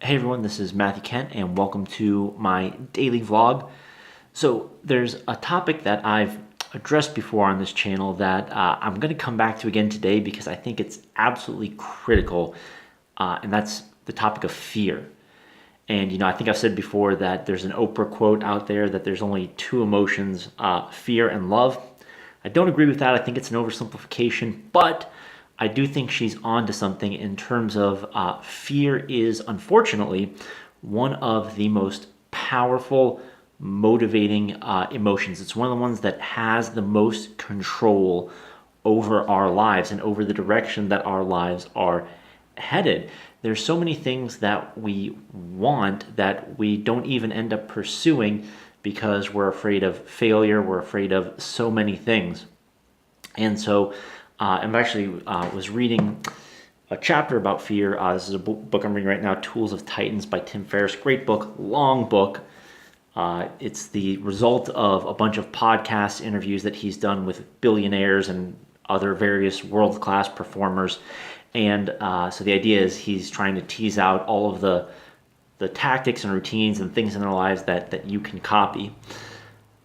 Hey everyone, this is Matthew Kent and welcome to my daily vlog. So there's a topic that I've addressed before on this channel that I'm going to come back to again today because I think it's absolutely critical, and that's the topic of fear. And I think I've said before that there's an Oprah quote out there that there's only two emotions, fear and love. I don't agree with that. I think it's an oversimplification, but I do think she's on to something in terms of fear is, unfortunately, one of the most powerful, motivating emotions. It's one of the ones that has the most control over our lives and over the direction that our lives are headed. There's so many things that we want that we don't even end up pursuing because we're afraid of failure, we're afraid of so many things. And so I'm actually was reading a chapter about fear. This is a book I'm reading right now, Tools of Titans by Tim Ferriss. Great book, long book. It's the result of a bunch of podcast interviews that he's done with billionaires and other various world-class performers. And so the idea is he's trying to tease out all of the tactics and routines and things in their lives that you can copy.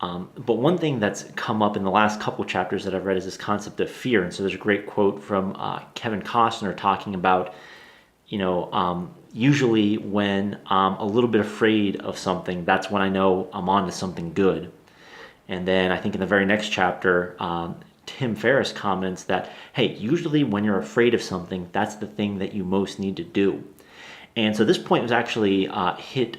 But one thing that's come up in the last couple chapters that I've read is this concept of fear. And so there's a great quote from Kevin Costner talking about, usually when I'm a little bit afraid of something, that's when I know I'm on to something good. And then I think in the very next chapter, Tim Ferriss comments that, hey, usually when you're afraid of something, that's the thing that you most need to do. And so this point was actually hit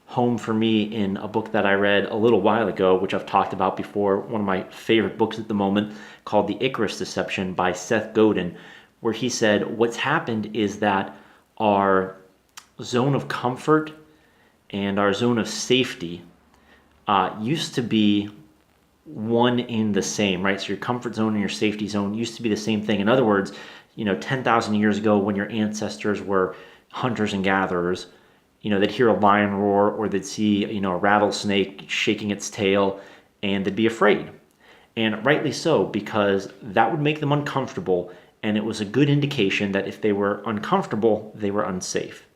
home for me in a book that I read a little while ago, which I've talked about before, one of my favorite books at the moment, called The Icarus Deception by Seth Godin, where he said what's happened is that our zone of comfort and our zone of safety used to be one in the same, right? So your comfort zone and your safety zone used to be the same thing. In other words, 10,000 years ago when your ancestors were hunters and gatherers, they'd hear a lion roar or they'd see, a rattlesnake shaking its tail and they'd be afraid. And rightly so, because that would make them uncomfortable, and it was a good indication that if they were uncomfortable, they were unsafe.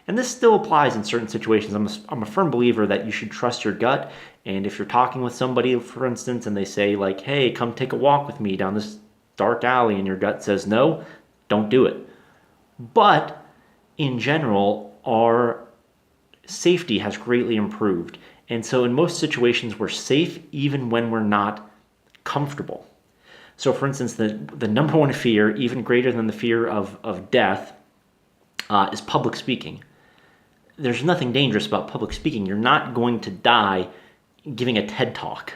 And this still applies in certain situations. I'm a firm believer that you should trust your gut, and if you're talking with somebody, for instance, and they say like, hey, come take a walk with me down this dark alley, and your gut says no, don't do it. But in general, our safety has greatly improved. And so in most situations, we're safe even when we're not comfortable. So for instance, the number one fear, even greater than the fear of death, is public speaking. There's nothing dangerous about public speaking. You're not going to die giving a TED Talk.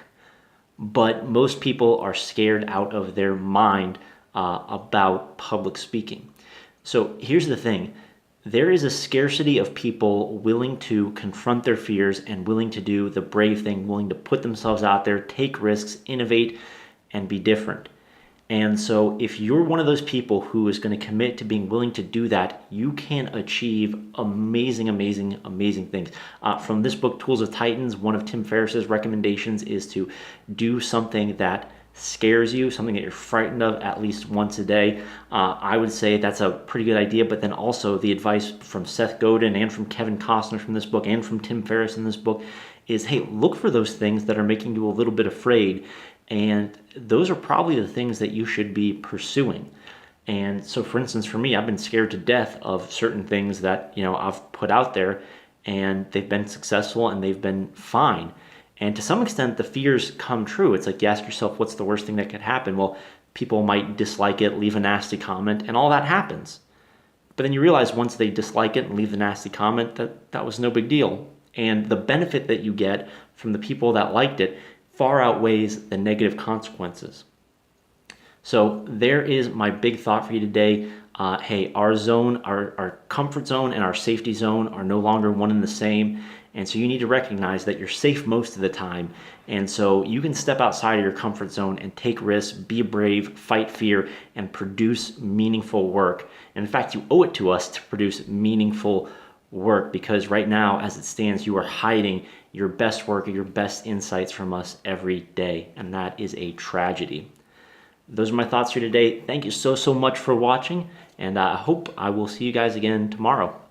But most people are scared out of their mind about public speaking. So here's the thing. There is a scarcity of people willing to confront their fears and willing to do the brave thing, willing to put themselves out there, take risks, innovate, and be different. And so if you're one of those people who is going to commit to being willing to do that, you can achieve amazing, amazing, amazing things. From this book, Tools of Titans, one of Tim Ferriss's recommendations is to do something that scares you, something that you're frightened of at least once a day. I would say that's a pretty good idea, but then also the advice from Seth Godin and from Kevin Costner from this book and from Tim Ferriss in this book is, hey, look for those things that are making you a little bit afraid, and those are probably the things that you should be pursuing. And so for instance, for me, I've been scared to death of certain things that I've put out there, and they've been successful and they've been fine. And to some extent, the fears come true. It's like you ask yourself, what's the worst thing that could happen? Well, people might dislike it, leave a nasty comment, and all that happens. But then you realize once they dislike it and leave the nasty comment, that was no big deal. And the benefit that you get from the people that liked it far outweighs the negative consequences. So there is my big thought for you today. Hey, our zone, our comfort zone and our safety zone are no longer one and the same. And so you need to recognize that you're safe most of the time. And so you can step outside of your comfort zone and take risks, be brave, fight fear, and produce meaningful work. And in fact, you owe it to us to produce meaningful work, because right now, as it stands, you are hiding your best work or your best insights from us every day. And that is a tragedy. Those are my thoughts for today. Thank you so much for watching, and I hope I will see you guys again tomorrow.